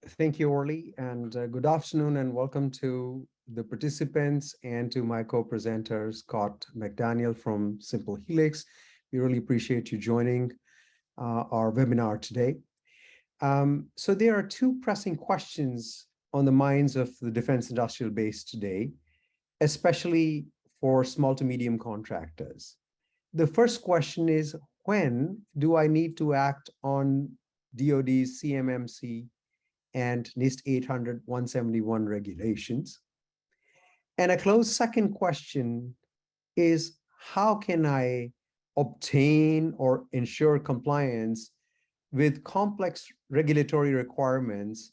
Thank you, Orly, and good afternoon and welcome to the participants and to my co-presenter, Scott McDaniel from Simple Helix. We really appreciate you joining our webinar today. So there are two pressing questions on the minds of the defense industrial base today, especially for small to medium contractors. The first question is, when do I need to act on DoD's Cmmc and NIST 800-171 regulations? And a close second question is, how can I obtain or ensure compliance with complex regulatory requirements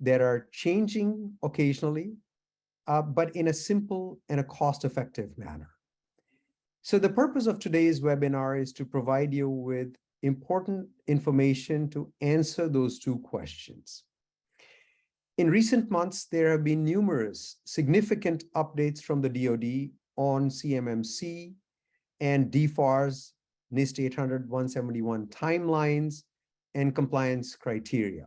that are changing occasionally, but in a simple and a cost-effective manner? So the purpose of today's webinar is to provide you with important information to answer those two questions. In recent months, there have been numerous significant updates from the DoD on Cmmc and DFARS, NIST 800-171 timelines, and compliance criteria.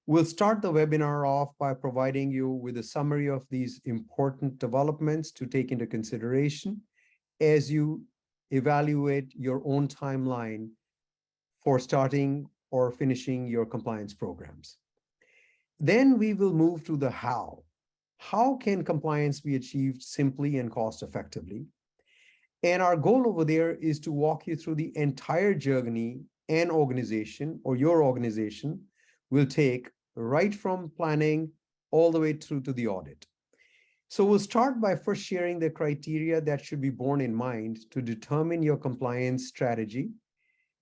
We'll start the webinar off by providing you with a summary of these important developments to take into consideration as you evaluate your own timeline for starting or finishing your compliance programs. Then we will move to the how. How can compliance be achieved simply and cost effectively? And our goal over there is to walk you through the entire journey an organization or your organization will take, right from planning all the way through to the audit. So we'll start by first sharing the criteria that should be borne in mind to determine your compliance strategy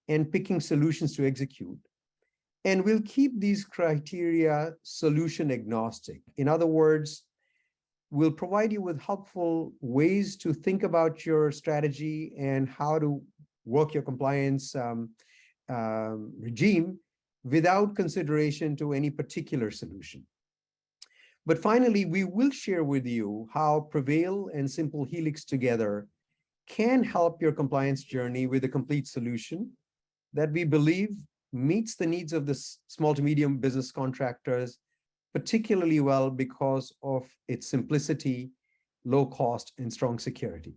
and picking solutions to execute. And we'll keep these criteria solution agnostic. In other words, we'll provide you with helpful ways to think about your strategy and how to work your compliance regime without consideration to any particular solution. But finally, we will share with you how Prevail and Simple Helix together can help your compliance journey with a complete solution that we believe meets the needs of the small to medium business contractors particularly well because of its simplicity, low cost, and strong security.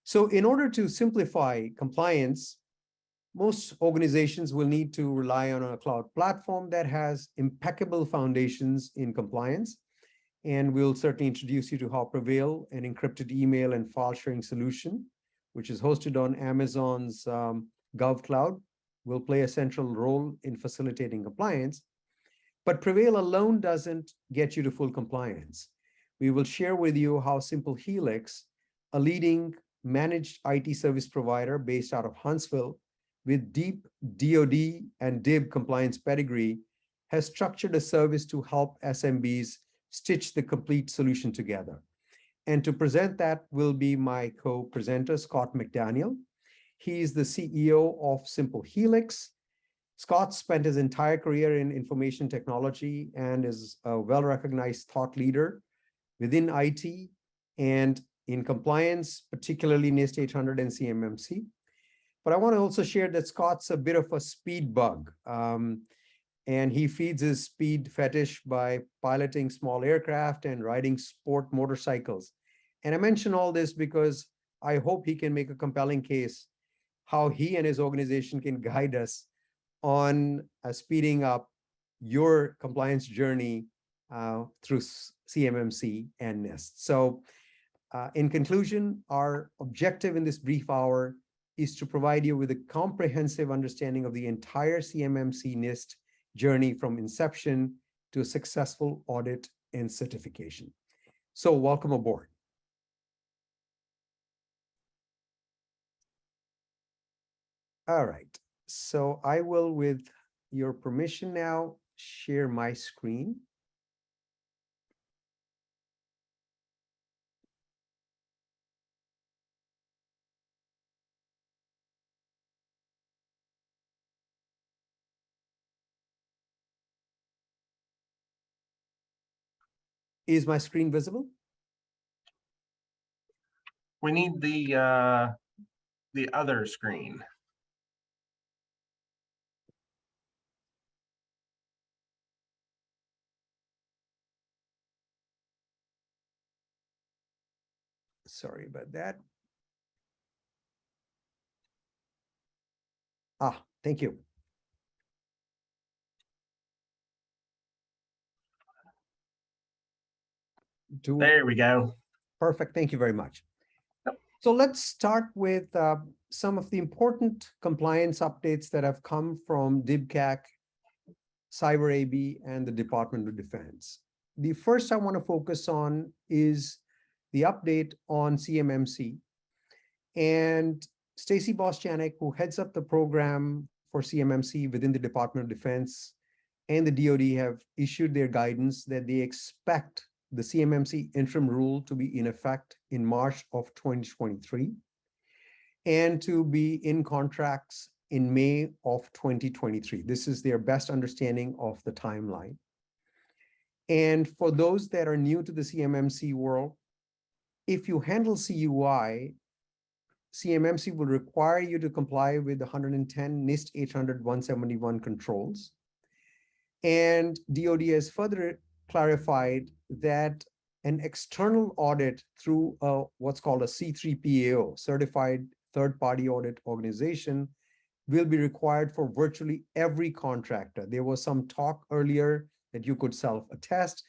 So in order to simplify compliance, most organizations will need to rely on a cloud platform that has impeccable foundations in compliance. And we'll certainly introduce you to how Prevail, an encrypted email and file sharing solution, which is hosted on Amazon's Gov Cloud, will play a central role in facilitating compliance. But Prevail alone doesn't get you to full compliance. We will share with you how Simple Helix, a leading managed IT service provider based out of Huntsville with deep DoD and DIB compliance pedigree, has structured a service to help SMBs stitch the complete solution together. And to present that will be my co-presenter, Scott McDaniel. He is the CEO of Simple Helix. Scott spent his entire career in information technology and is a well-recognized thought leader within IT and in compliance, particularly NIST 800 and Cmmc. But I want to also share that Scott's a bit of a speed bug, and he feeds his speed fetish by piloting small aircraft and riding sport motorcycles. And I mention all this because I hope he can make a compelling case how he and his organization can guide us on speeding up your compliance journey through Cmmc and NIST. So in conclusion, our objective in this brief hour is to provide you with a comprehensive understanding of the entire Cmmc NIST journey from inception to a successful audit and certification. So welcome aboard. All right, so I will, with your permission now, share my screen. Is my screen visible? We need the other screen. Sorry about that. Thank you. There we go. Perfect. Thank you very much. Yep. So let's start with some of the important compliance updates that have come from DIBCAC, Cyber AB, and the Department of Defense. The first I want to focus on is the update on CMMC. And Stacy Bostjanek, who heads up the program for CMMC within the Department of Defense and the DoD, have issued their guidance that they expect the CMMC interim rule to be in effect in March of 2023 and to be in contracts in May of 2023. This is their best understanding of the timeline. And for those that are new to the CMMC world, if you handle CUI, CMMC will require you to comply with the 110 NIST 800-171 controls. And DoD has further clarified that an external audit through what's called a C3PAO, Certified Third-Party Audit Organization, will be required for virtually every contractor. There was some talk earlier that you could self-attest,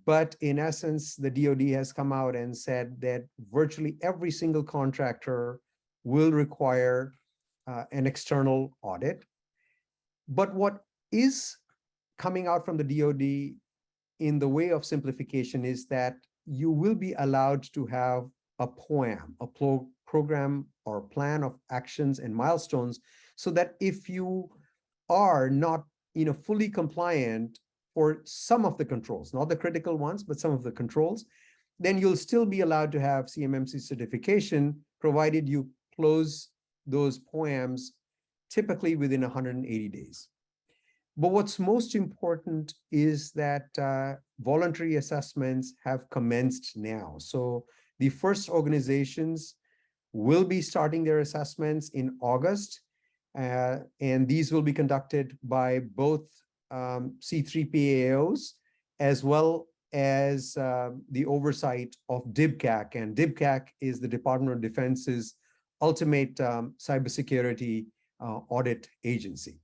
but in essence, the DoD has come out and said that virtually every single contractor will require an external audit. But what is coming out from the DoD in the way of simplification is that you will be allowed to have a POAM, a program or plan of actions and milestones, so that if you are not fully compliant for some of the controls, not the critical ones, but some of the controls, then you'll still be allowed to have CMMC certification, provided you close those POAMs typically within 180 days. But what's most important is that voluntary assessments have commenced now. So the first organizations will be starting their assessments in August, and these will be conducted by both C3PAOs as well as the oversight of DIBCAC. And DIBCAC is the Department of Defense's ultimate cybersecurity audit agency.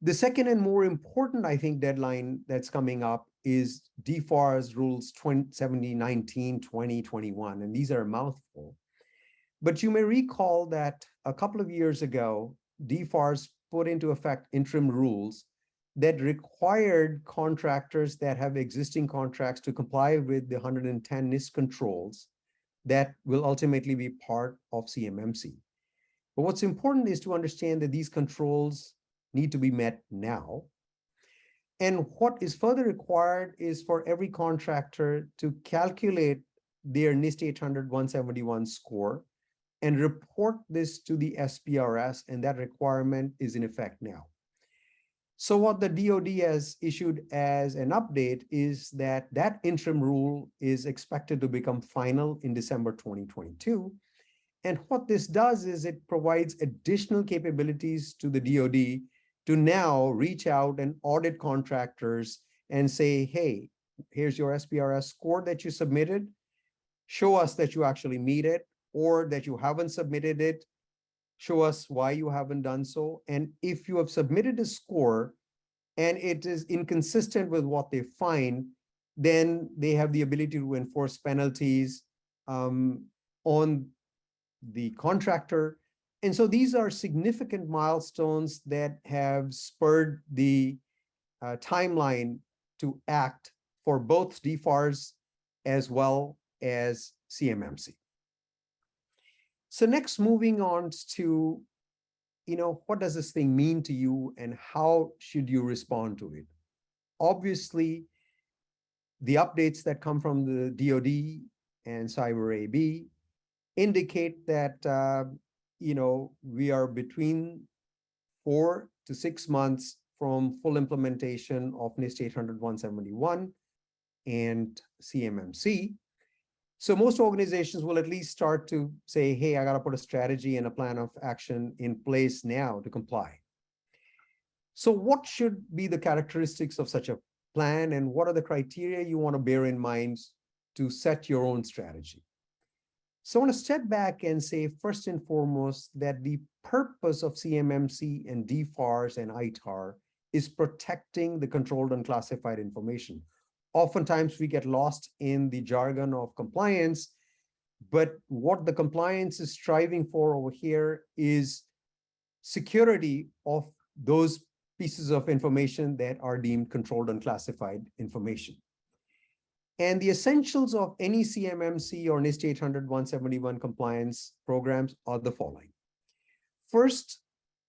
The second and more important, I think, deadline that's coming up is DFARS rules 7019-2021, and these are a mouthful. But you may recall that a couple of years ago, DFARS put into effect interim rules that required contractors that have existing contracts to comply with the 110 NIST controls that will ultimately be part of CMMC. But what's important is to understand that these controls need to be met now. And what is further required is for every contractor to calculate their NIST 800-171 score and report this to the SPRS, and that requirement is in effect now. So what the DoD has issued as an update is that that interim rule is expected to become final in December 2022. And what this does is it provides additional capabilities to the DoD to now reach out and audit contractors and say, hey, here's your SPRS score that you submitted. Show us that you actually meet it, or that you haven't submitted it. Show us why you haven't done so. And if you have submitted a score and it is inconsistent with what they find, then they have the ability to enforce penalties on the contractor. And so these are significant milestones that have spurred the timeline to act for both DFARS as well as CMMC. So next, moving on to, what does this thing mean to you and how should you respond to it? Obviously, the updates that come from the DoD and Cyber AB indicate that, we are between 4 to 6 months from full implementation of NIST 800-171 and CMMC. So most organizations will at least start to say, hey, I got to put a strategy and a plan of action in place now to comply. So what should be the characteristics of such a plan, and what are the criteria you want to bear in mind to set your own strategy? So I want to step back and say, first and foremost, that the purpose of CMMC and DFARS and Itar is protecting the controlled and classified information. Oftentimes we get lost in the jargon of compliance, but what the compliance is striving for over here is security of those pieces of information that are deemed controlled and classified information. And the essentials of any CMMC or NIST 800-171 compliance programs are the following. First,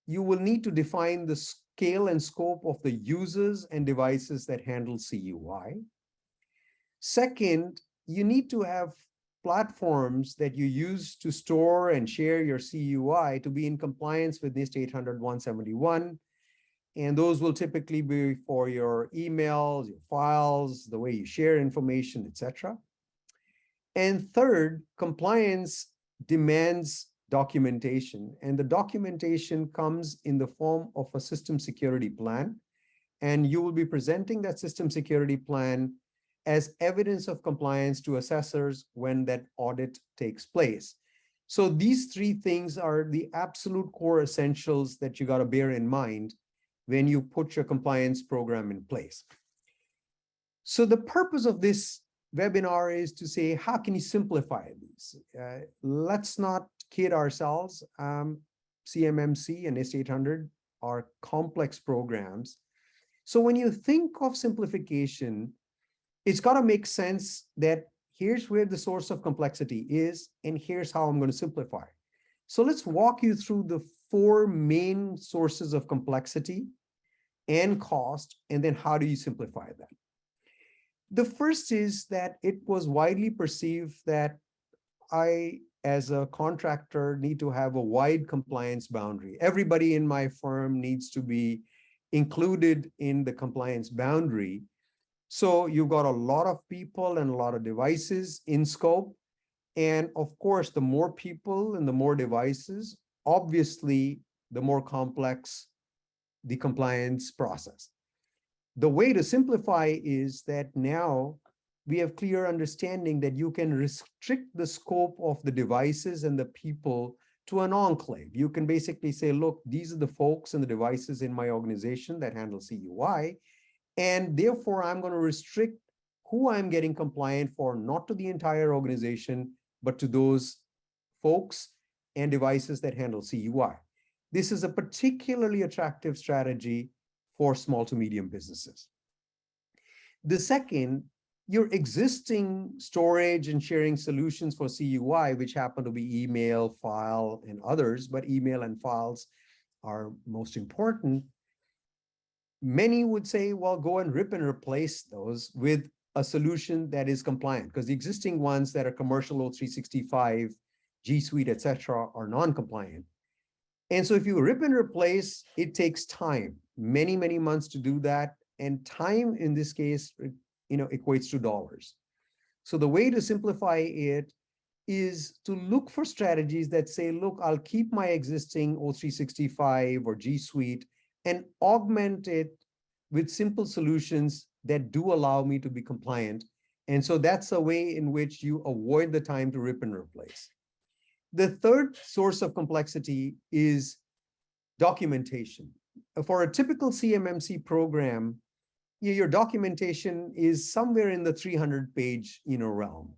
you will need to define the scale and scope of the users and devices that handle CUI. Second, you need to have platforms that you use to store and share your CUI to be in compliance with NIST 800-171. And those will typically be for your emails, your files, the way you share information, etc. And third, compliance demands documentation. And the documentation comes in the form of a system security plan. And you will be presenting that system security plan as evidence of compliance to assessors when that audit takes place. So these three things are the absolute core essentials that you got to bear in mind when you put your compliance program in place. So the purpose of this webinar is to say, how can you simplify these? Let's not kid ourselves. CMMC and NIST 800 are complex programs. So when you think of simplification, it's got to make sense that here's where the source of complexity is, and here's how I'm going to simplify. So let's walk you through the four main sources of complexity and cost, and then how do you simplify that? The first is that it was widely perceived that I, as a contractor, need to have a wide compliance boundary. Everybody in my firm needs to be included in the compliance boundary. So you've got a lot of people and a lot of devices in scope. And of course, the more people and the more devices, obviously, the more complex the compliance process. The way to simplify is that now we have clear understanding that you can restrict the scope of the devices and the people to an enclave. You can basically say, look, these are the folks and the devices in my organization that handle CUI, and therefore I'm going to restrict who I'm getting compliant for, not to the entire organization, but to those folks and devices that handle CUI. This is a particularly attractive strategy for small to medium businesses. The second, your existing storage and sharing solutions for CUI, which happen to be email, file, and others, but email and files are most important. Many would say, well, go and rip and replace those with a solution that is compliant, because the existing ones that are commercial O365, G Suite, etc., are non-compliant. And so if you rip and replace, it takes time, many, many months to do that. And time in this case, equates to dollars. So the way to simplify it is to look for strategies that say, look, I'll keep my existing O365 or G Suite and augment it with simple solutions that do allow me to be compliant. And so that's a way in which you avoid the time to rip and replace. The third source of complexity is documentation. For a typical CMMC program, your documentation is somewhere in the 300-page realm.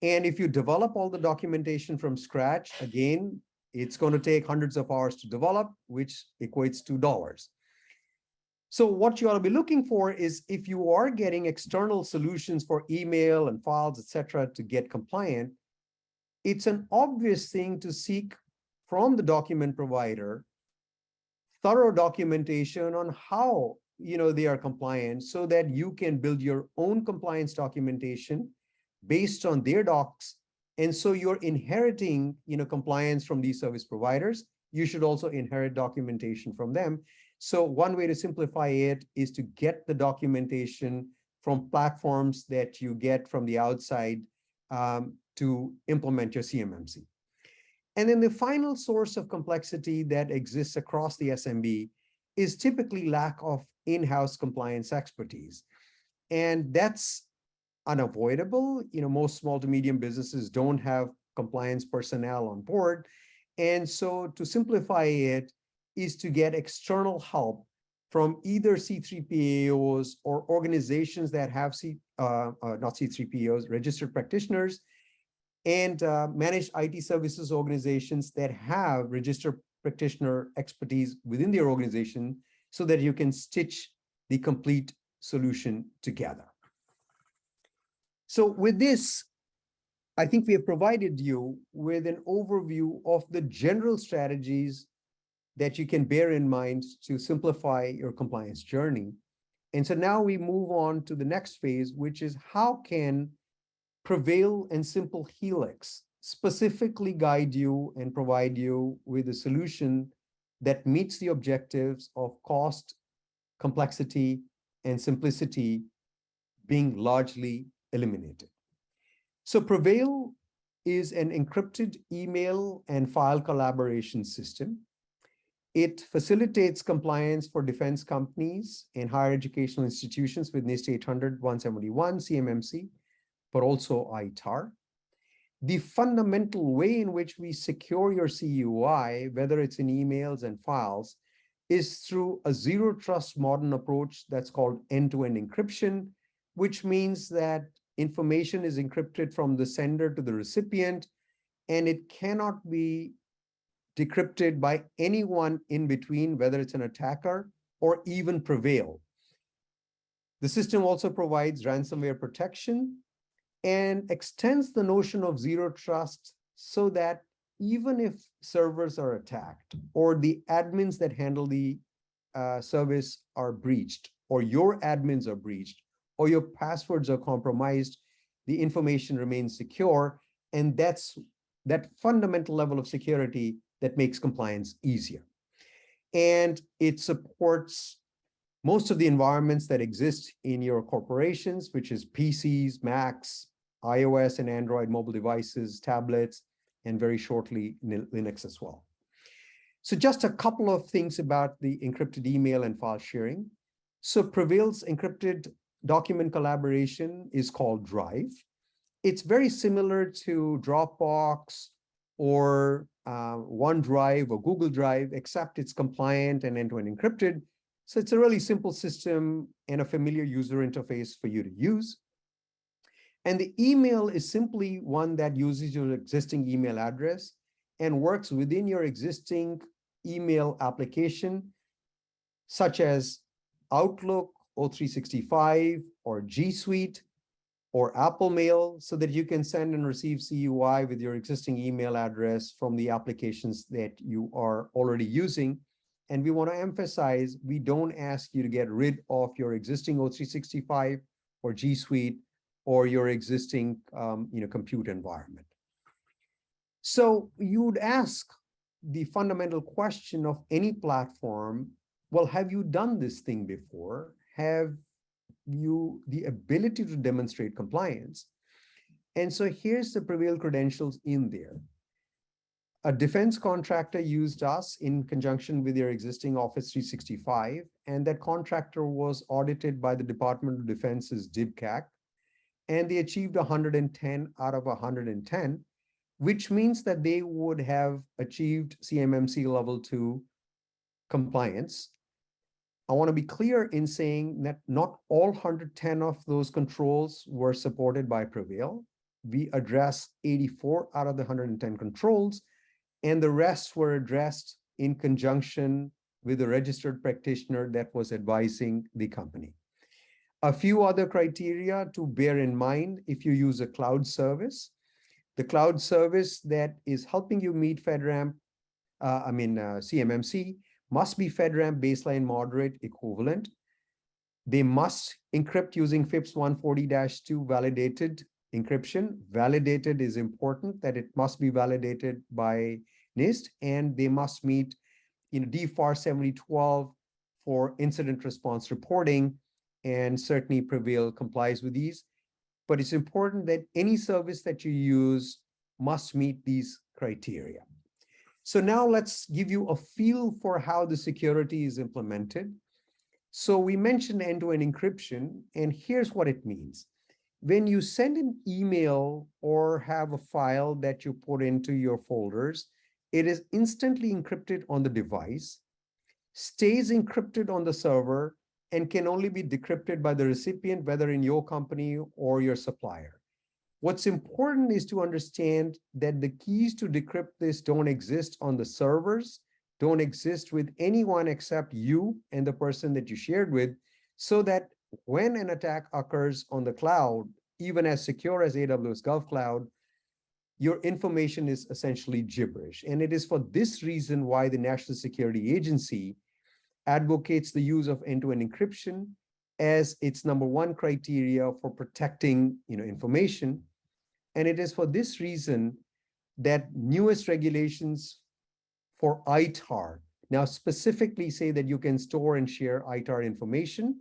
And if you develop all the documentation from scratch, again, it's going to take hundreds of hours to develop, which equates to dollars. So what you ought to be looking for is, if you are getting external solutions for email and files, etc., to get compliant, it's an obvious thing to seek from the document provider thorough documentation on how they are compliant, so that you can build your own compliance documentation based on their docs. And so you're inheriting compliance from these service providers. You should also inherit documentation from them. So one way to simplify it is to get the documentation from platforms that you get from the outside to implement your CMMC. And then the final source of complexity that exists across the SMB is typically lack of in-house compliance expertise. And that's unavoidable. Most small to medium businesses don't have compliance personnel on board. And so to simplify it is to get external help from either C3PAOs or organizations that have not C3PAOs, registered practitioners, and managed IT services organizations that have registered practitioner expertise within their organization so that you can stitch the complete solution together. So with this, I think we have provided you with an overview of the general strategies that you can bear in mind to simplify your compliance journey. And so now we move on to the next phase, which is how can PreVeil and Simple Helix specifically guide you and provide you with a solution that meets the objectives of cost, complexity, and simplicity being largely eliminated. So PreVeil is an encrypted email and file collaboration system. It facilitates compliance for defense companies and higher educational institutions with NIST 800-171 Cmmc, but also Itar. The fundamental way in which we secure your CUI, whether it's in emails and files, is through a zero trust modern approach that's called end-to-end encryption, which means that information is encrypted from the sender to the recipient, and it cannot be decrypted by anyone in between, whether it's an attacker or even PreVeil. The system also provides ransomware protection and extends the notion of zero trust so that even if servers are attacked or the admins that handle the service are breached, or your admins are breached, or your passwords are compromised, the information remains secure. And that's that fundamental level of security that makes compliance easier. And it supports most of the environments that exist in your corporations, which is PCs, Macs, iOS and Android mobile devices, tablets, and very shortly Linux as well. So just a couple of things about the encrypted email and file sharing. So PreVeil's encrypted document collaboration is called Drive. It's very similar to Dropbox or OneDrive or Google Drive, except it's compliant and end-to-end encrypted. So it's a really simple system and a familiar user interface for you to use. And the email is simply one that uses your existing email address and works within your existing email application, such as Outlook, O365, or G Suite, or Apple Mail, so that you can send and receive CUI with your existing email address from the applications that you are already using. And we want to emphasize, we don't ask you to get rid of your existing O365 or G Suite or your existing compute environment. So you would ask the fundamental question of any platform, well, have you done this thing before? Have you the ability to demonstrate compliance? And so here's the PreVeil credentials in there. A defense contractor used us in conjunction with their existing Office 365, and that contractor was audited by the Department of Defense's DIBCAC, and they achieved 110 out of 110, which means that they would have achieved CMMC level 2 compliance. I want to be clear in saying that not all 110 of those controls were supported by PreVeil. We addressed 84 out of the 110 controls, and the rest were addressed in conjunction with a registered practitioner that was advising the company. A few other criteria to bear in mind if you use a cloud service. The cloud service that is helping you meet FedRAMP, CMMC, must be FedRAMP baseline moderate equivalent. They must encrypt using FIPS 140-2 validated encryption. Validated is important, that it must be validated by NIST, and they must meet DFARS 7012 for incident response reporting, and certainly PreVeil complies with these. But it's important that any service that you use must meet these criteria. So now let's give you a feel for how the security is implemented. So we mentioned end-to-end encryption, and here's what it means. when you send an email or have a file that you put into your folders, it is instantly encrypted on the device, stays encrypted on the server, and can only be decrypted by the recipient, whether in your company or your supplier. What's important is to understand that the keys to decrypt this don't exist on the servers, don't exist with anyone except you and the person that you shared with, so that when an attack occurs on the cloud, even as secure as AWS GovCloud, your information is essentially gibberish. And it is for this reason why the National Security Agency advocates the use of end-to-end encryption as its #1 criteria for protecting information. And it is for this reason that newest regulations for Itar now specifically say that you can store and share Itar information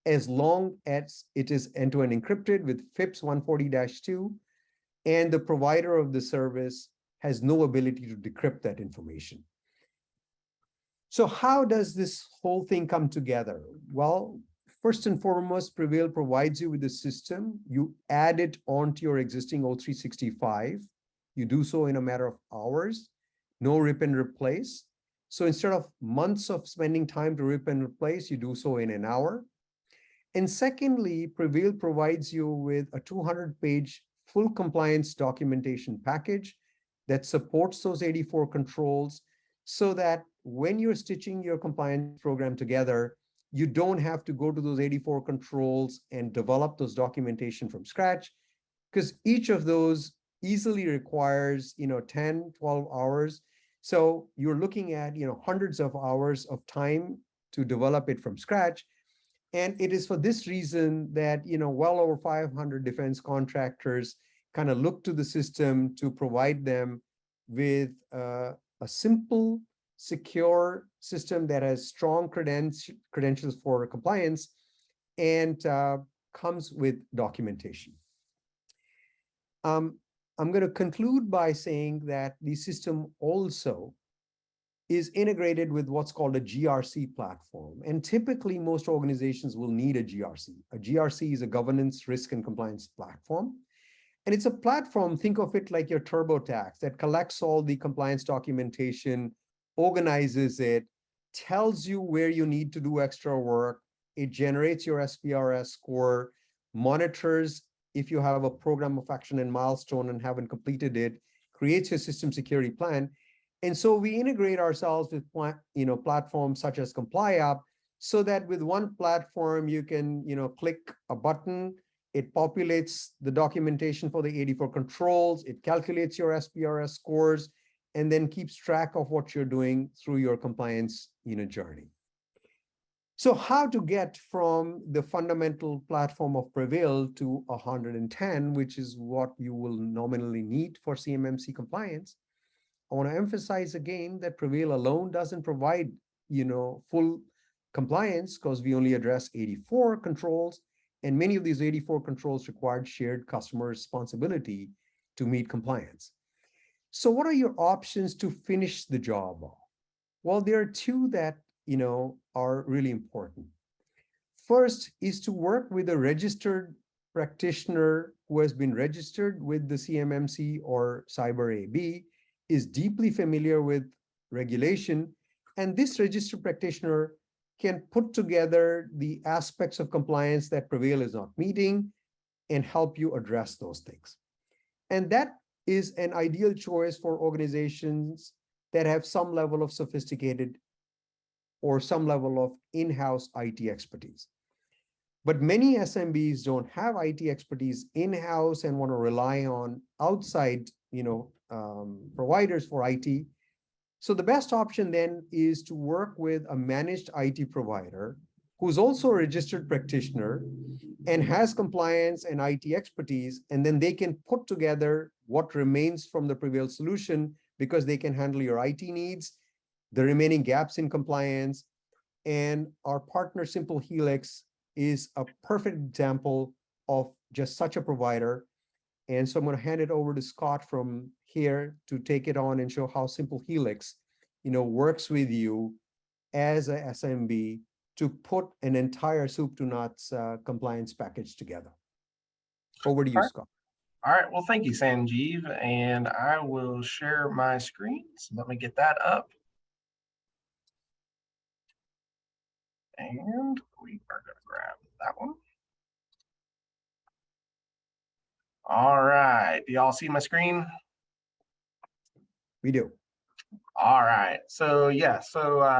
as long as it is end-to-end encrypted with FIPS 140-2, and the provider of the service has no ability to decrypt that information. So how does this whole thing come together? Well, first and foremost, Prevail provides you with the system. You add it onto your existing O365. You do so in a matter of hours, no rip and replace. So instead of months of spending time to rip and replace, you do so in an hour. And secondly, Prevail provides you with a 200-page full compliance documentation package that supports those 84 controls, so that when you're stitching your compliance program together, you don't have to go to those 84 controls and develop those documentation from scratch, because each of those easily requires 10, 12 hours. So you're looking at hundreds of hours of time to develop it from scratch. And it is for this reason that well over 500 defense contractors kind of look to the system to provide them with a simple, secure system that has strong credentials for compliance and comes with documentation. I'm going to conclude by saying that the system also is integrated with what's called a GRC platform. And typically, most organizations will need a GRC. A GRC is a governance, risk, and compliance platform. And it's a platform, think of it like your TurboTax, that collects all the compliance documentation, organizes it, tells you where you need to do extra work. It generates your SPRS score, monitors if you have a program of action and milestone and haven't completed it, creates your system security plan. And so we integrate ourselves with platforms such as ComplyUp, so that with one platform you can click a button, it populates the documentation for the 84 controls, it calculates your SPRS scores, and then keeps track of what you're doing through your compliance journey. So how to get from the fundamental platform of Prevail to 110, which is what you will nominally need for CMMC compliance? I want to emphasize again that Prevail alone doesn't provide, full compliance, because we only address 84 controls, and many of these 84 controls required shared customer responsibility to meet compliance. So what are your options to finish the job off? Well, there are two that, are really important. First is to work with a registered practitioner who has been registered with the CMMC or Cyber AB, is deeply familiar with regulation, and this registered practitioner can put together the aspects of compliance that Prevail is not meeting and help you address those things. And that is an ideal choice for organizations that have some level of sophisticated or some level of in-house IT expertise. But many SMBs don't have IT expertise in-house and want to rely on outside providers for IT. So the best option then is to work with a managed IT provider who's also a registered practitioner and has compliance and IT expertise, and then they can put together what remains from the Prevail solution, because they can handle your IT needs, the remaining gaps in compliance. And our partner Simple Helix is a perfect example of just such a provider. And so I'm going to hand it over to Scott from here to take it on and show how Simple Helix, works with you as a SMB to put an entire soup to nuts compliance package together. Over to you, Scott. All right. Well, thank you, Sanjeev. And I will share my screen. So let me get that up. And we are going to grab that one. All right. Do y'all see my screen? We do. All right. So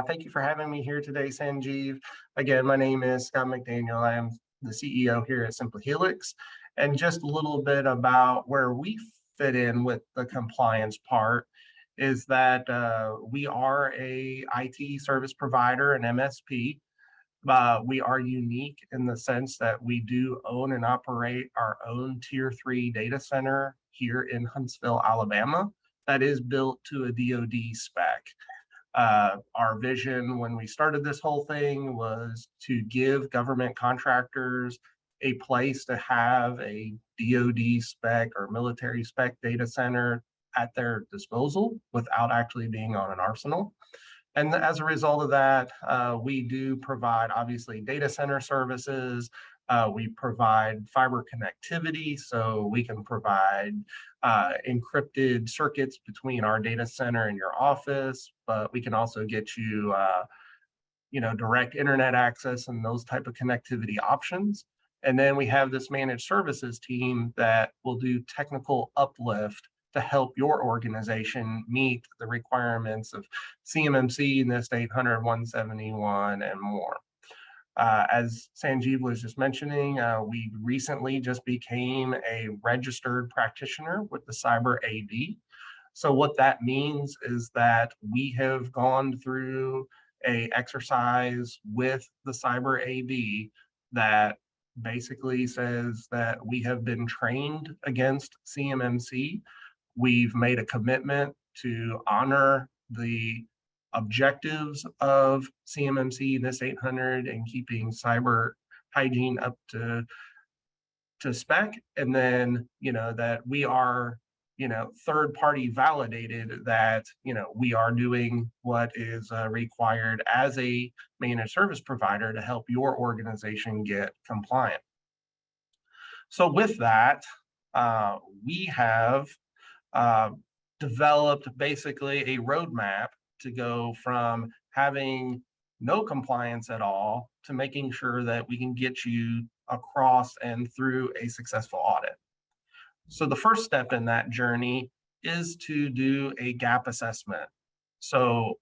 thank you for having me here today, Sanjeev. Again, my name is Scott McDaniel. I am the CEO here at Simple Helix. And just a little bit about where we fit in with the compliance part is that we are a IT service provider, an MSP. We are unique in the sense that we do own and operate our own Tier 3 data center here in Huntsville, Alabama, that is built to a DoD spec. Our vision when we started this whole thing was to give government contractors a place to have a DoD spec or military spec data center at their disposal without actually being on an arsenal. And as a result of that, we do provide obviously data center services. We provide fiber connectivity, so we can provide encrypted circuits between our data center and your office, but we can also get you, direct internet access and those type of connectivity options. And then we have this managed services team that will do technical uplift to help your organization meet the requirements of CMMC, NIST 800, 171, and more. As Sanjeev was just mentioning, we recently just became a registered practitioner with the Cyber AD. So what that means is that we have gone through an exercise with the Cyber AD that basically says that we have been trained against CMMC. We've made a commitment to honor the objectives of CMMC, NIST 800, and keeping cyber hygiene up to spec. And then, that we are, third party validated that, we are doing what is required as a managed service provider to help your organization get compliant. So with that, we have developed basically a roadmap to go from having no compliance at all to making sure that we can get you across and through a successful audit. So the first step in that journey is to do a gap assessment. So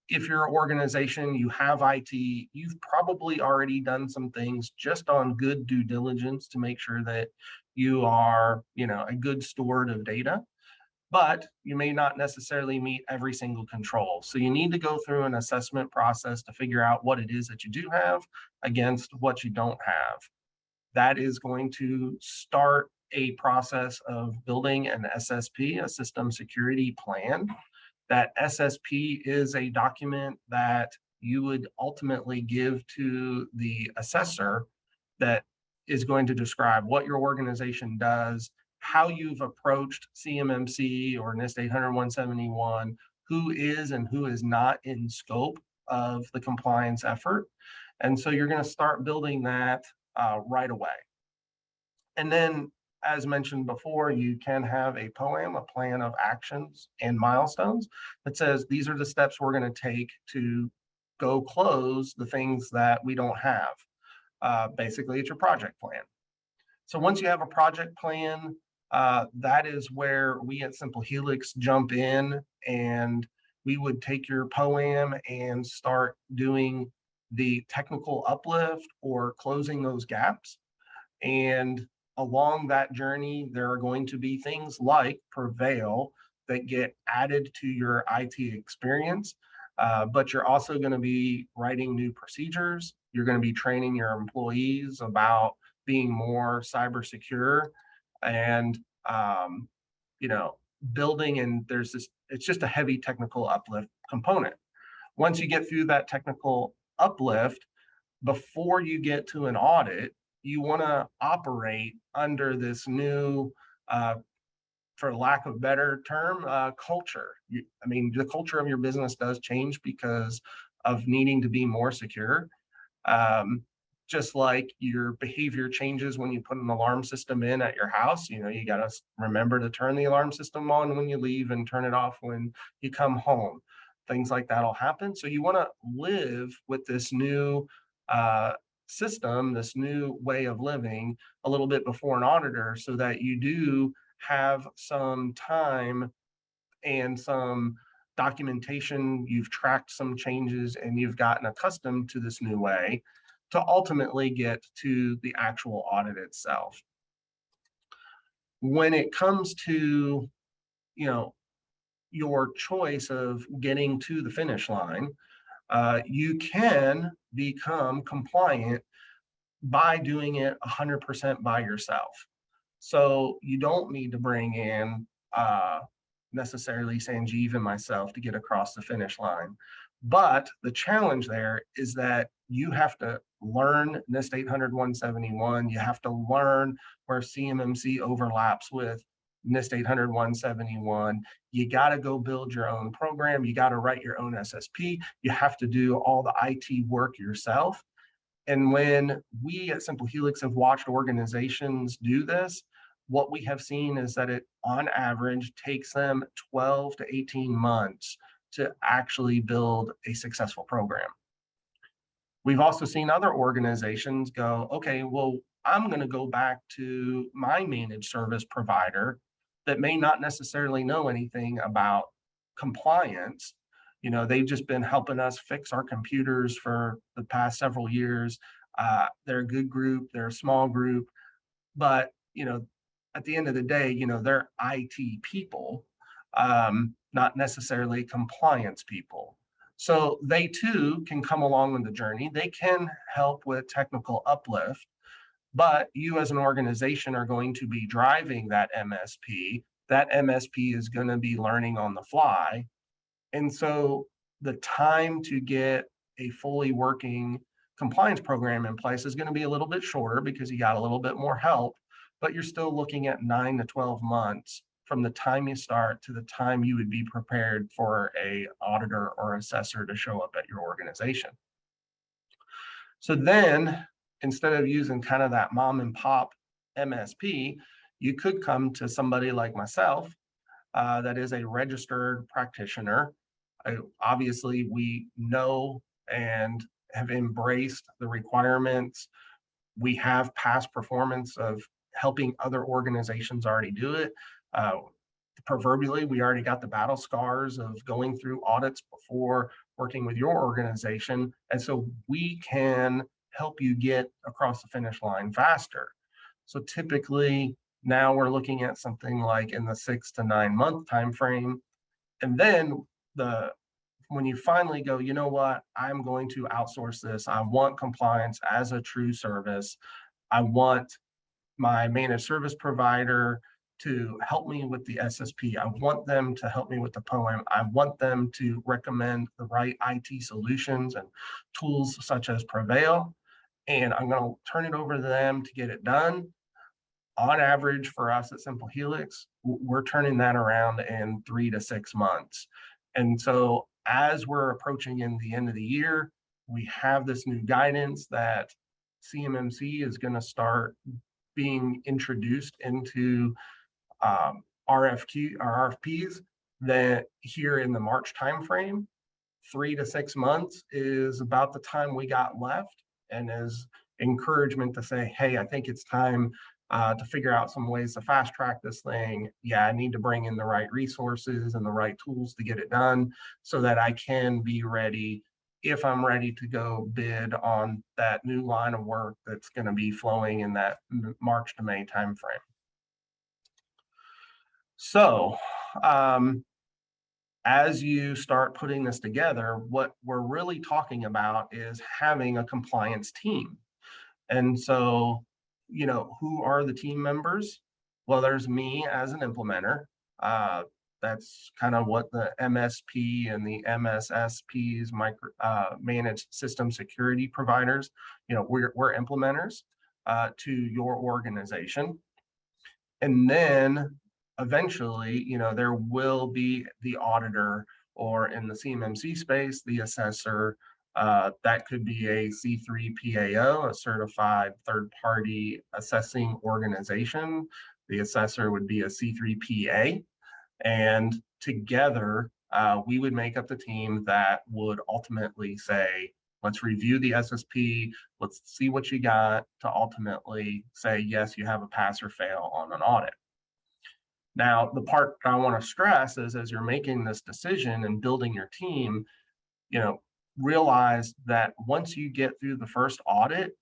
if your organization, you have IT, you've probably already done some things just on good due diligence to make sure that you are, a good steward of data, but you may not necessarily meet every single control. So you need to go through an assessment process to figure out what it is that you do have against what you don't have. That is going to start a process of building an SSP, a system security plan. That SSP is a document that you would ultimately give to the assessor that is going to describe what your organization does, how you've approached CMMC or NIST 800, 171, who is and who is not in scope of the compliance effort. And so you're going to start building that right away. And then, as mentioned before, you can have a POAM, a plan of actions and milestones that says these are the steps we're going to take to go close the things that we don't have. Basically, it's your project plan. So once you have a project plan, that is where we at Simple Helix jump in, and we would take your POAM and start doing the technical uplift or closing those gaps. And along that journey, there are going to be things like PreVeil that get added to your IT experience, but you're also going to be writing new procedures. You're going to be training your employees about being more cyber secure and, building, and it's just a heavy technical uplift component. Once you get through that technical uplift, before you get to an audit, you want to operate under this new, for lack of a better term, culture. The culture of your business does change because of needing to be more secure. just like your behavior changes when you put an alarm system in at your house. You got to remember to turn the alarm system on when you leave and turn it off when you come home. Things like that will happen. So you want to live with this new system, this new way of living a little bit before an auditor, so that you do have some time and some documentation, you've tracked some changes, and you've gotten accustomed to this new way to ultimately get to the actual audit itself. When it comes to, your choice of getting to the finish line, you can become compliant by doing it 100% by yourself. So you don't need to bring in necessarily Sanjeev and myself to get across the finish line. But the challenge there is that you have to learn NIST 800-171. You have to learn where CMMC overlaps with NIST 800-171. You got to go build your own program. You got to write your own SSP. You have to do all the IT work yourself. And when we at Simple Helix have watched organizations do this, what we have seen is that it, on average, takes them 12 to 18 months to actually build a successful program. We've also seen other organizations go, okay, well, I'm going to go back to my managed service provider that may not necessarily know anything about compliance. They've just been helping us fix our computers for the past several years. They're a good group, they're a small group, but at the end of the day, they're IT people, not necessarily compliance people. So they too can come along with the journey. They can help with technical uplift, but you as an organization are going to be driving that MSP. That MSP is going to be learning on the fly. And so the time to get a fully working compliance program in place is going to be a little bit shorter because you got a little bit more help, but you're still looking at 9 to 12 months from the time you start to the time you would be prepared for a auditor or assessor to show up at your organization. So then, instead of using kind of that mom and pop MSP, you could come to somebody like myself that is a registered practitioner. Obviously, we know and have embraced the requirements. We have past performance of helping other organizations already do it. Proverbially, we already got the battle scars of going through audits before working with your organization. And so we can help you get across the finish line faster. So typically now we're looking at something like in the 6 to 9 month time frame. And then when you finally go, you know what, I'm going to outsource this. I want compliance as a true service. I want my managed service provider to help me with the SSP. I want them to help me with the POEM. I want them to recommend the right IT solutions and tools such as Prevail. And I'm going to turn it over to them to get it done. On average, for us at Simple Helix, we're turning that around in 3 to 6 months. And so as we're approaching in the end of the year, we have this new guidance that CMMC is going to start being introduced into RFPs that here in the March timeframe. 3 to 6 months is about the time we got left, and as encouragement to say, hey, I think it's time to figure out some ways to fast track this thing. Yeah, I need to bring in the right resources and the right tools to get it done so that I can be ready if I'm ready to go bid on that new line of work that's going to be flowing in that March to May timeframe. So as you start putting this together, what we're really talking about is having a compliance team. And so, who are the team members? Well, there's me as an implementer. That's kind of what the MSP and the MSSPs, managed system security providers, we're implementers to your organization. And then eventually, there will be the auditor, or in the CMMC space, the assessor, That could be a C3 PAO, a certified third-party assessing organization. The assessor would be a C3 PA. And together, we would make up the team that would ultimately say, let's review the SSP, let's see what you got to ultimately say, yes, you have a pass or fail on an audit. Now, the part I want to stress is as you're making this decision and building your team, realize that once you get through the first audit,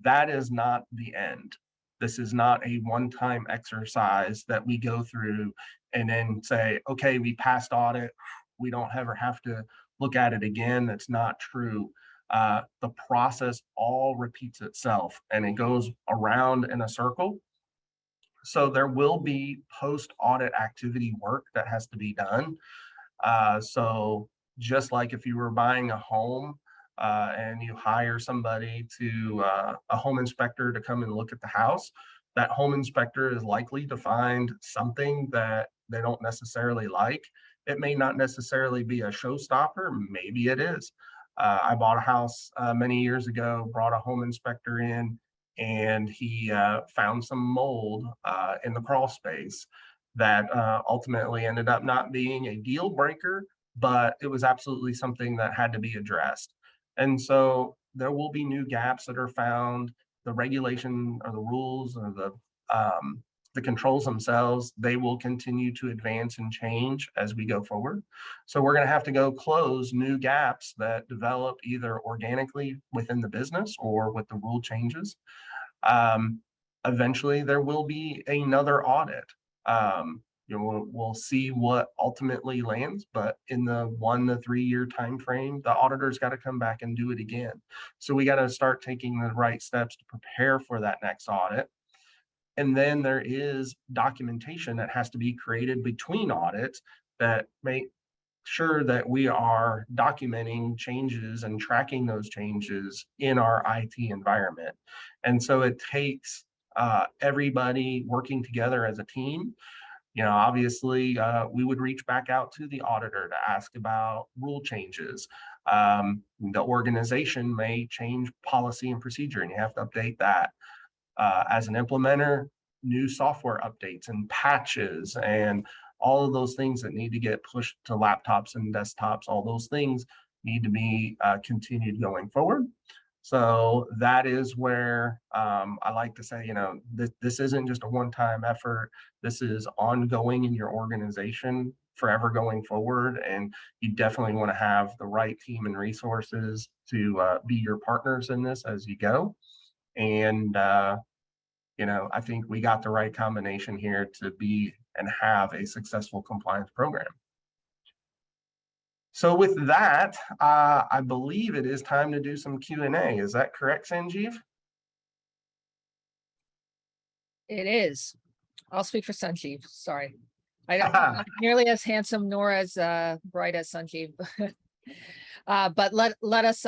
that is not the end. This is not a one-time exercise that we go through and then say, okay, we passed audit. We don't ever have to look at it again. That's not true. The process all repeats itself and it goes around in a circle. So there will be post-audit activity work that has to be done. So just like if you were buying a home and you hire somebody a home inspector to come and look at the house, that home inspector is likely to find something that they don't necessarily like. It may not necessarily be a showstopper, maybe it is. I bought a house many years ago, brought a home inspector in, and he found some mold in the crawl space that ultimately ended up not being a deal breaker, but it was absolutely something that had to be addressed. And so there will be new gaps that are found. The regulation or the rules or the controls themselves, they will continue to advance and change as we go forward. So we're going to have to go close new gaps that develop either organically within the business or with the rule changes. Eventually, there will be another audit. We'll see what ultimately lands, but in the 1 to 3 year time frame, the auditor's got to come back and do it again. So we got to start taking the right steps to prepare for that next audit. And then there is documentation that has to be created between audits that make sure that we are documenting changes and tracking those changes in our IT environment. And so it takes everybody working together as a team. Obviously, we would reach back out to the auditor to ask about rule changes. The organization may change policy and procedure, and you have to update that. As an implementer, new software updates and patches and all of those things that need to get pushed to laptops and desktops, all those things need to be continued going forward. So that is where I like to say, this isn't just a one-time effort. This is ongoing in your organization, forever going forward. And you definitely want to have the right team and resources to be your partners in this as you go. And, I think we got the right combination here to be and have a successful compliance program. So with that, I believe it is time to do some Q&A. Is that correct, Sanjeev? It is. I'll speak for Sanjeev. Sorry. I'm not nearly as handsome nor as bright as Sanjeev. But let us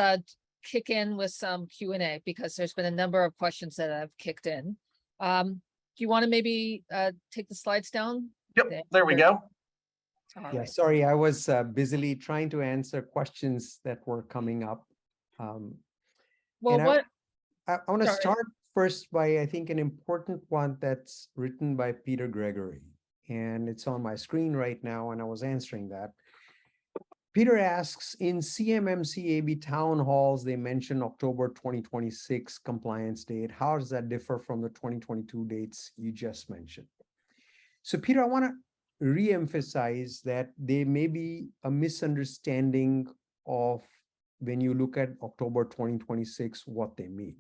kick in with some Q&A because there's been a number of questions that have kicked in. Do you want to maybe take the slides down? Yep, there we go. Yeah, right. Sorry, I was busily trying to answer questions that were coming up. Well, I want to start first by, I think, an important one that's written by Peter Gregory, and it's on my screen right now, and I was answering that. Peter asks, in CMMC AB town halls, they mention October 2026 compliance date. How does that differ from the 2022 dates you just mentioned? So Peter, I want to re-emphasize that there may be a misunderstanding of when you look at October 2026, what they mean.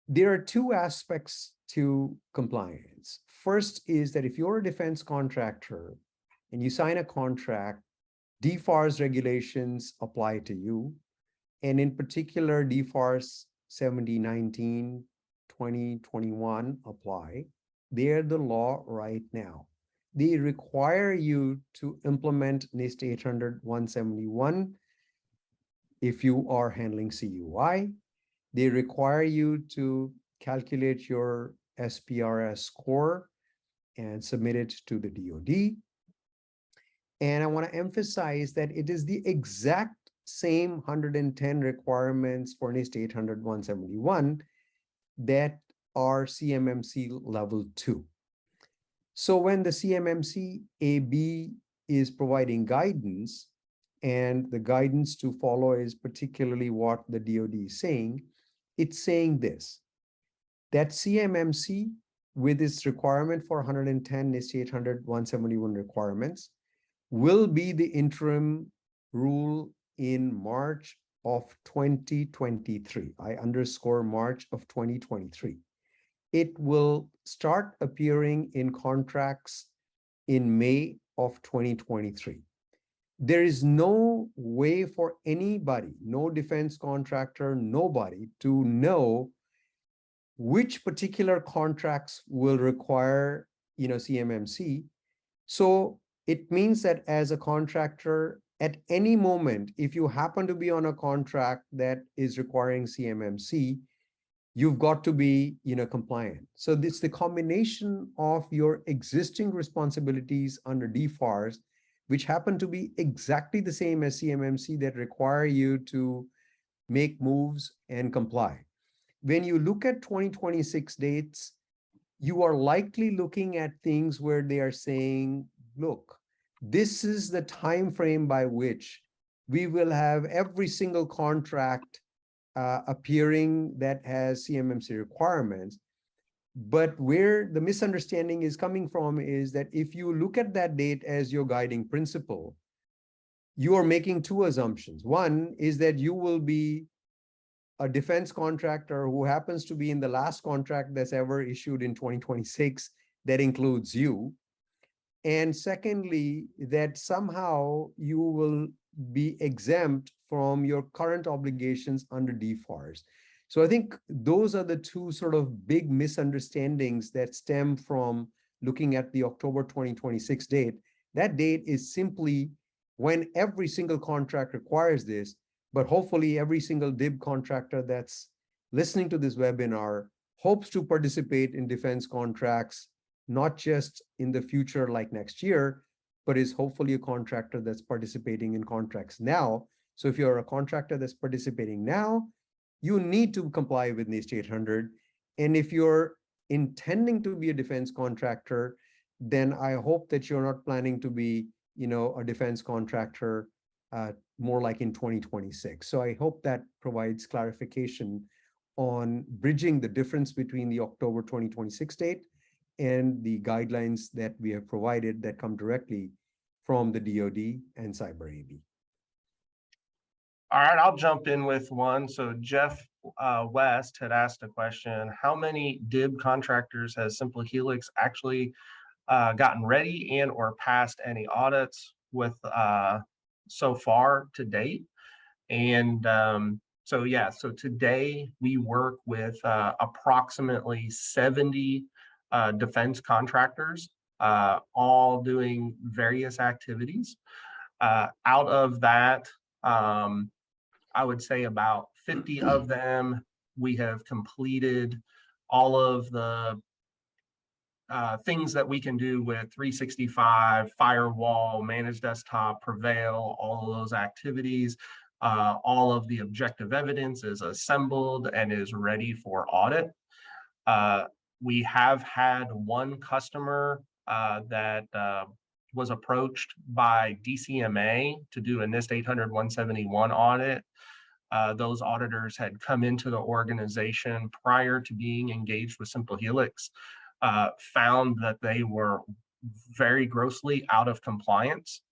There are two aspects to compliance. First is that if you're a defense contractor and you sign a contract, DFARS regulations apply to you. And in particular, DFARS 7019, 2021 apply. They're the law right now. They require you to implement NIST 800-171 if you are handling CUI. They require you to calculate your SPRS score and submit it to the DoD. And I want to emphasize that it is the exact same 110 requirements for NIST 800-171 that are CMMC level 2. So when the CMMC AB is providing guidance, and the guidance to follow is particularly what the DoD is saying, it's saying this, that CMMC with its requirement for 110 NIST 800-171 requirements will be the interim rule in March of 2023. I underscore March of 2023. It will start appearing in contracts in May of 2023. There is no way for anybody, no defense contractor, nobody to know which particular contracts will require, CMMC. So it means that as a contractor, at any moment, if you happen to be on a contract that is requiring CMMC, you've got to be, compliant. So this the combination of your existing responsibilities under DFARS, which happen to be exactly the same as CMMC that require you to make moves and comply. When you look at 2026 dates, you are likely looking at things where they are saying, look, this is the time frame by which we will have every single contract appearing that has CMMC requirements. But where the misunderstanding is coming from is that if you look at that date as your guiding principle, you are making two assumptions. One is that you will be a defense contractor who happens to be in the last contract that's ever issued in 2026 that includes you. And secondly, that somehow you will be exempt from your current obligations under DFARS. So I think those are the two sort of big misunderstandings that stem from looking at the October 2026 date. That date is simply when every single contract requires this, but hopefully every single DIB contractor that's listening to this webinar hopes to participate in defense contracts, not just in the future like next year, but is hopefully a contractor that's participating in contracts now. So if you're a contractor that's participating now, you need to comply with NIST 800. And if you're intending to be a defense contractor, then I hope that you're not planning to be, a defense contractor more like in 2026. So I hope that provides clarification on bridging the difference between the October 2026 date and the guidelines that we have provided that come directly from the DoD and Cyber AB. All right, I'll jump in with one. So Jeff West had asked a question: how many DIB contractors has Simple Helix actually gotten ready and or passed any audits with so far to date? And so today we work with approximately 70 defense contractors, all doing various activities. Out of that, I would say about 50 of them, we have completed all of the things that we can do with 365, firewall, managed desktop, Prevail, all of those activities. All of the objective evidence is assembled and is ready for audit. We have had one customer that was approached by DCMA to do a NIST 800-171 audit. Those auditors had come into the organization prior to being engaged with Simple Helix, found that they were very grossly out of compliance,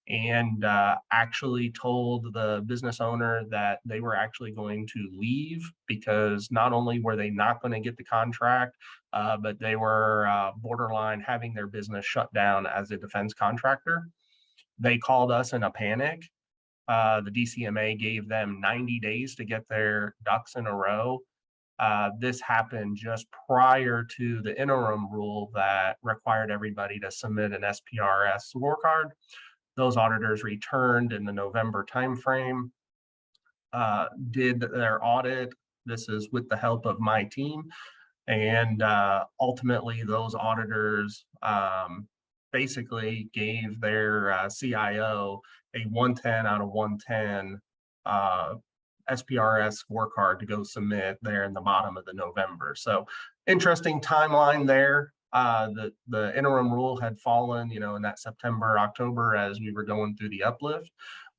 and actually told the business owner that they were actually going to leave because not only were they not going to get the contract, but they were borderline having their business shut down as a defense contractor. They called us in a panic. The DCMA gave them 90 days to get their ducks in a row. This happened just prior to the interim rule that required everybody to submit an SPRS scorecard. Those auditors returned in the November timeframe, did their audit. This is with the help of my team. And ultimately, those auditors basically gave their CIO a 110 out of 110 SPRS scorecard to go submit there in the bottom of the November. So interesting timeline there. The interim rule had fallen, in that September, October as we were going through the uplift.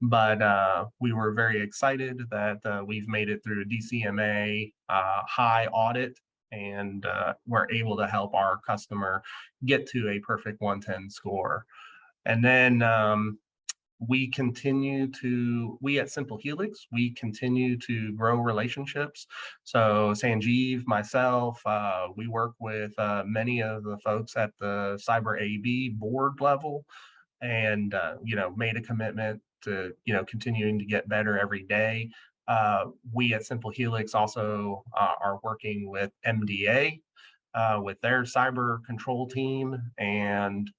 But we were very excited that we've made it through DCMA high audit, and we're able to help our customer get to a perfect 110 score. And then we at Simple Helix, we continue to grow relationships. So Sanjeev, myself, we work with many of the folks at the Cyber AB board level, and made a commitment to continuing to get better every day. We at Simple Helix also are working with MDA with their cyber control team, and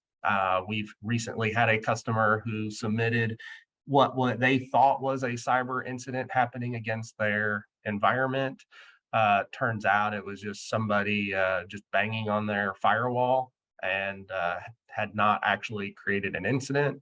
we've recently had a customer who submitted what they thought was a cyber incident happening against their environment. Turns out it was just somebody just banging on their firewall, and had not actually created an incident.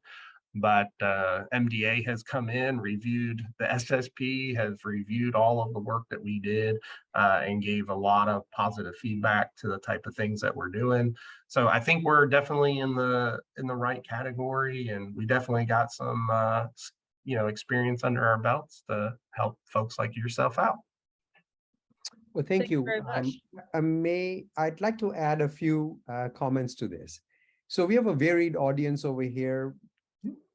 But MDA has come in, reviewed the SSP, has reviewed all of the work that we did, and gave a lot of positive feedback to the type of things that we're doing. So I think we're definitely in the right category, and we definitely got some experience under our belts to help folks like yourself out. Well, thank you. very much. I'd like to add a few comments to this. So we have a varied audience over here,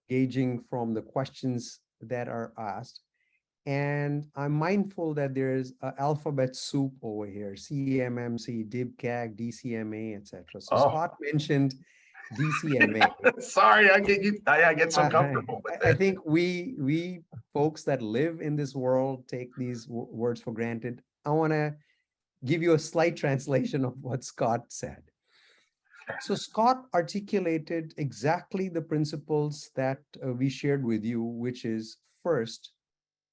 gauging from the questions that are asked. And I'm mindful that there's an alphabet soup over here: CMMC, DIBCAG, DCMA, etc. So Scott mentioned DCMA. Sorry, I get so comfortable with it. I think we folks that live in this world take these words for granted. I want to give you a slight translation of what Scott said. So Scott articulated exactly the principles that we shared with you, which is, first,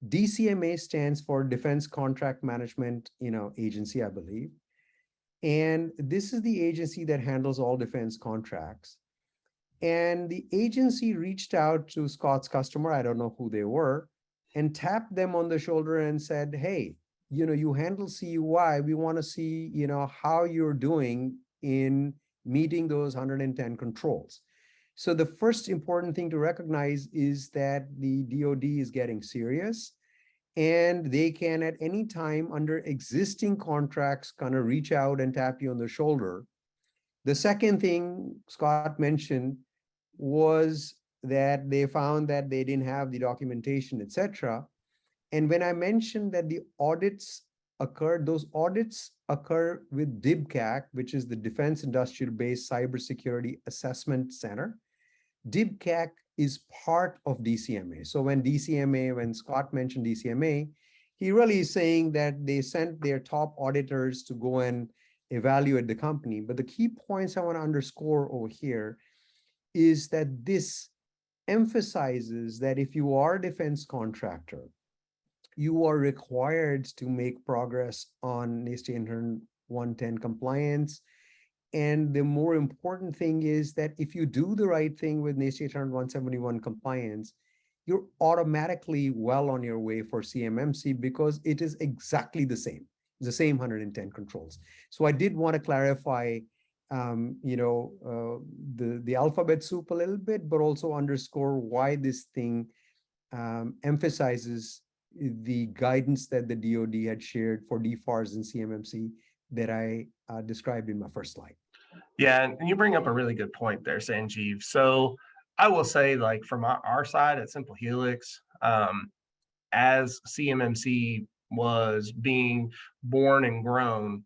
DCMA stands for Defense Contract Management, Agency, I believe. And this is the agency that handles all defense contracts. And the agency reached out to Scott's customer, I don't know who they were, and tapped them on the shoulder and said, hey, you handle CUI. We want to see, how you're doing in meeting those 110 controls. So the first important thing to recognize is that the DoD is getting serious, and they can at any time under existing contracts kind of reach out and tap you on the shoulder. The second thing Scott mentioned was that they found that they didn't have the documentation, etc. And when I mentioned that the audits occurred, those audits occur with DIBCAC, which is the Defense Industrial Base Cybersecurity Assessment Center. DIBCAC is part of DCMA. So when Scott mentioned DCMA, he really is saying that they sent their top auditors to go and evaluate the company. But the key points I want to underscore over here is that this emphasizes that if you are a defense contractor, you are required to make progress on NIST 110 compliance. And the more important thing is that if you do the right thing with NIST 171 compliance, you're automatically well on your way for CMMC, because it is exactly the same 110 controls. So I did want to clarify, the alphabet soup a little bit, but also underscore why this thing emphasizes the guidance that the DoD had shared for DFARS and CMMC that I described in my first slide. Yeah, and you bring up a really good point there, Sanjeev. So I will say, like, from our side at Simple Helix, as CMMC was being born and grown,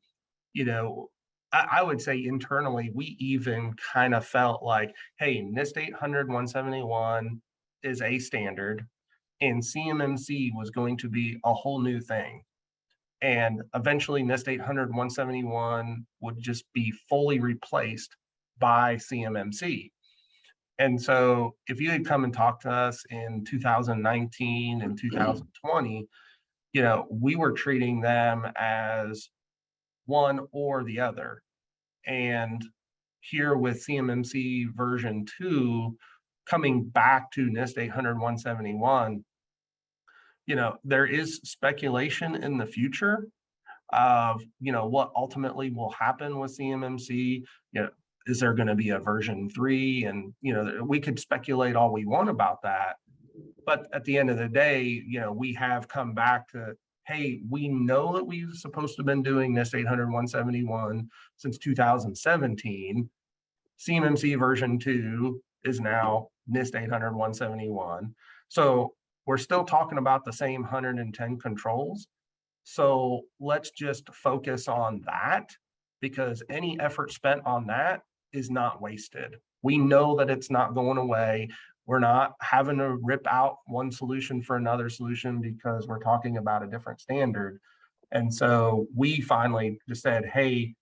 I would say internally, we even kind of felt like, hey, NIST 800-171 is a standard, and CMMC was going to be a whole new thing. And eventually NIST 800-171 would just be fully replaced by CMMC. And so if you had come and talked to us in 2019 and 2020, we were treating them as one or the other. And here with CMMC version 2 coming back to NIST 800-171, there is speculation in the future of, what ultimately will happen with CMMC. Is there going to be a version 3? And, we could speculate all we want about that. But at the end of the day, we have come back to, hey, we know that we've supposed to have been doing NIST 800-171 since 2017. CMMC version 2 is now NIST 800-171. So we're still talking about the same 110 controls. So let's just focus on that, because any effort spent on that is not wasted. We know that it's not going away. We're not having to rip out one solution for another solution because we're talking about a different standard. And so we finally just said, hey,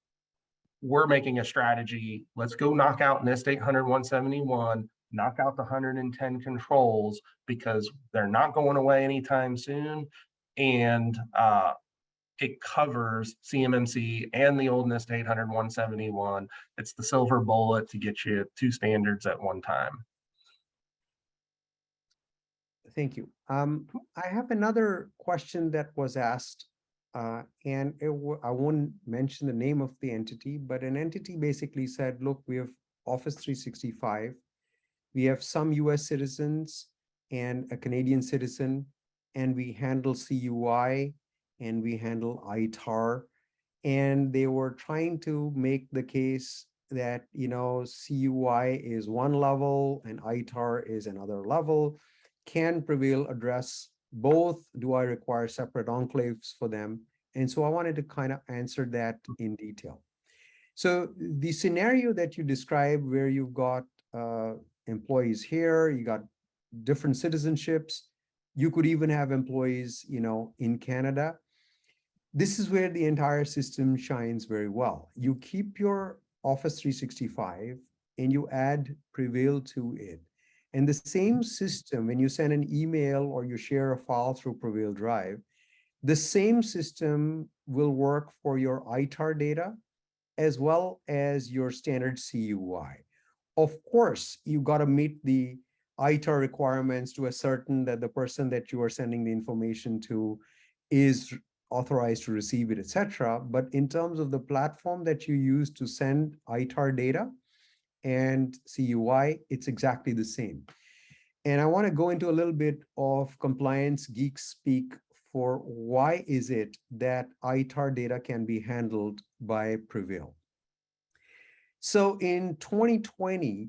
we're making a strategy. Let's go knock out NIST 800-171, knock out the 110 controls, because they're not going away anytime soon. And it covers CMMC and the old NIST 800-171. It's the silver bullet to get you 2 standards at one time. Thank you. I have another question that was asked, and I won't mention the name of the entity, but an entity basically said, look, we have Office 365. We have some US citizens and a Canadian citizen, and we handle CUI and we handle Itar. And they were trying to make the case that, CUI is one level and Itar is another level. Can Prevail address both? Do I require separate enclaves for them? And so I wanted to kind of answer that in detail. So the scenario that you described, where you've got employees here, you got different citizenships, you could even have employees, in Canada. This is where the entire system shines very well. You keep your Office 365 and you add Prevail to it. And the same system, when you send an email or you share a file through Prevail Drive, the same system will work for your Itar data as well as your standard CUI. Of course, you got to meet the Itar requirements to ascertain that the person that you are sending the information to is authorized to receive it, etc. But in terms of the platform that you use to send Itar data and CUI, it's exactly the same. And I want to go into a little bit of compliance geek speak for why is it that Itar data can be handled by Prevail. So in 2020,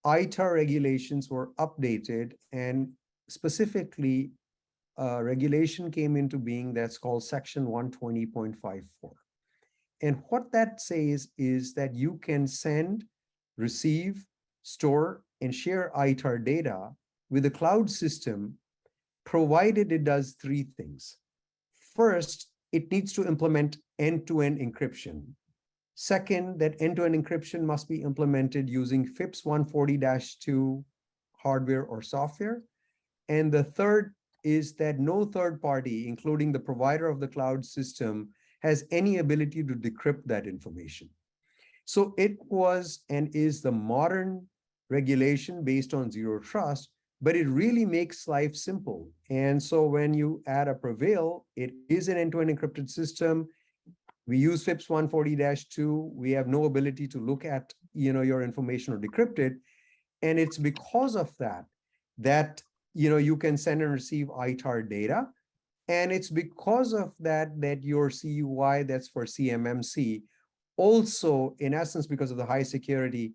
Itar regulations were updated, and specifically regulation came into being that's called Section 120.54. And what that says is that you can send, receive, store, and share Itar data with a cloud system, provided it does 3 things. First, it needs to implement end-to-end encryption. Second, that end-to-end encryption must be implemented using FIPS 140-2 hardware or software. And the third is that no third party, including the provider of the cloud system, has any ability to decrypt that information. So it was and is the modern regulation based on zero trust, but it really makes life simple. And so when you add a Prevail, it is an end-to-end encrypted system. We use FIPS 140-2. We have no ability to look at your information or decrypt it. And it's because of that you can send and receive Itar data. And it's because of that your CUI, that's for CMMC, also, in essence, because of the high security,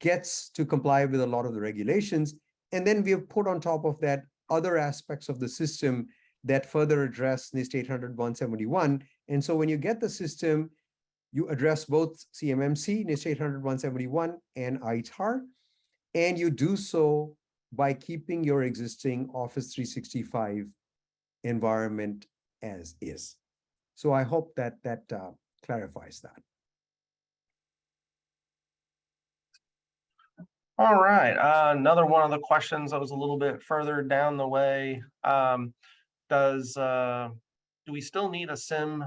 gets to comply with a lot of the regulations. And then we have put on top of that other aspects of the system that further address NIST 800-171. And so when you get the system, you address both CMMC, NIST 800-171, and Itar, and you do so by keeping your existing Office 365 environment as is. So I hope that clarifies that. All right, another one of the questions that was a little bit further down the way. Do we still need a SIM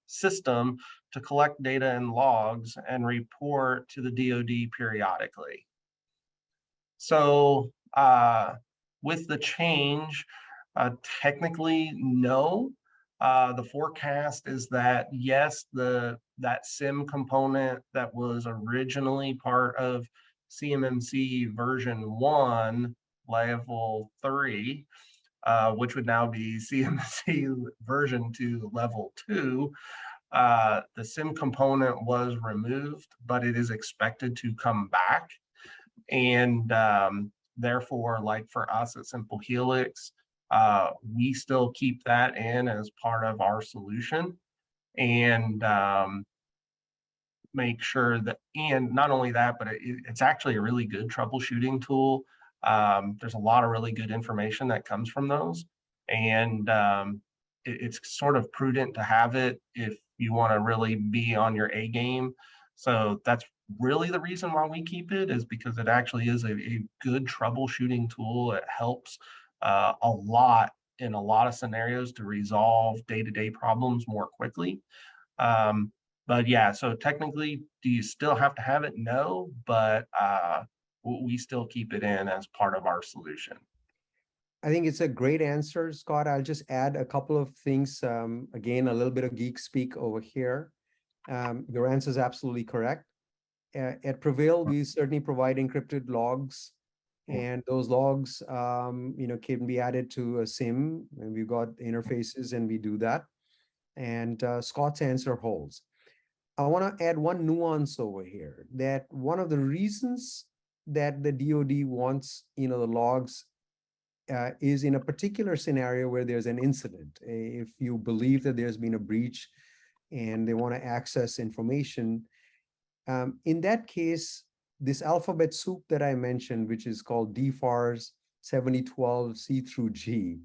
system to collect data and logs and report to the DoD periodically? So with the change, Technically, no. The forecast is that, yes, that SIM component that was originally part of CMMC version 1, level 3, which would now be CMMC version 2, level 2, the SIM component was removed, but it is expected to come back. And therefore, like for us at Simple Helix, we still keep that in as part of our solution, and make sure that, and not only that, but it's actually a really good troubleshooting tool. There's a lot of really good information that comes from those, and it's sort of prudent to have it if you want to really be on your A game. So that's really the reason why we keep it, is because it actually is a good troubleshooting tool. It helps a lot in a lot of scenarios to resolve day-to-day problems more quickly. But yeah, so technically, do you still have to have it? No, but we still keep it in as part of our solution. I think it's a great answer, Scott. I'll just add a couple of things. Again, a little bit of geek speak over here. Your answer is absolutely correct. At Prevail, we certainly provide encrypted logs, and those logs, can be added to a SIM, and we've got interfaces, and we do that. And Scott's answer holds. I want to add one nuance over here, that one of the reasons that the DoD wants, the logs is in a particular scenario where there's an incident. If you believe that there's been a breach and they want to access information, in that case, this alphabet soup that I mentioned, which is called DFARS 7012 C through G,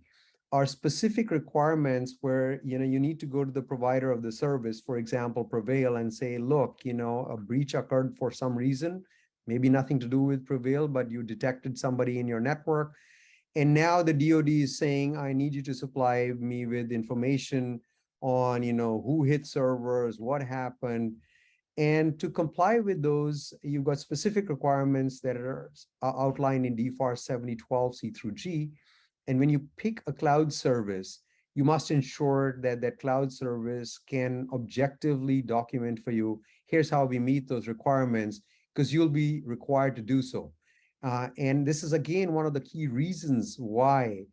are specific requirements where you need to go to the provider of the service, for example, Prevail, and say, look, a breach occurred for some reason, maybe nothing to do with Prevail, but you detected somebody in your network. And now the DoD is saying, I need you to supply me with information on, who hit servers, what happened. And to comply with those, you've got specific requirements that are outlined in DFARS 7012 C through G. And when you pick a cloud service, you must ensure that that cloud service can objectively document for you, here's how we meet those requirements, because you'll be required to do so. And this is, again, one of the key reasons why,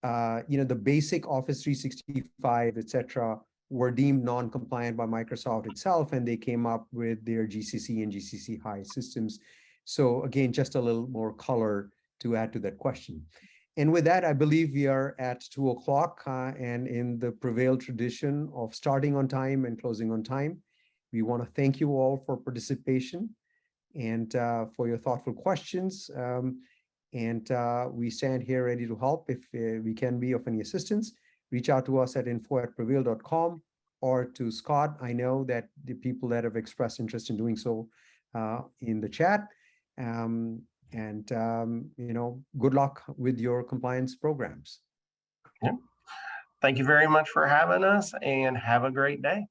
the basic Office 365, et cetera, were deemed non-compliant by Microsoft itself, and they came up with their GCC and GCC high systems. So again, just a little more color to add to that question. And with that, I believe we are at 2 o'clock, and in the Prevail tradition of starting on time and closing on time, we want to thank you all for participation and for your thoughtful questions. And we stand here ready to help if we can be of any assistance. Reach out to us at info@prevail.com or to Scott. I know that the people that have expressed interest in doing so in the chat. Good luck with your compliance programs. Yeah. Thank you very much for having us, and have a great day.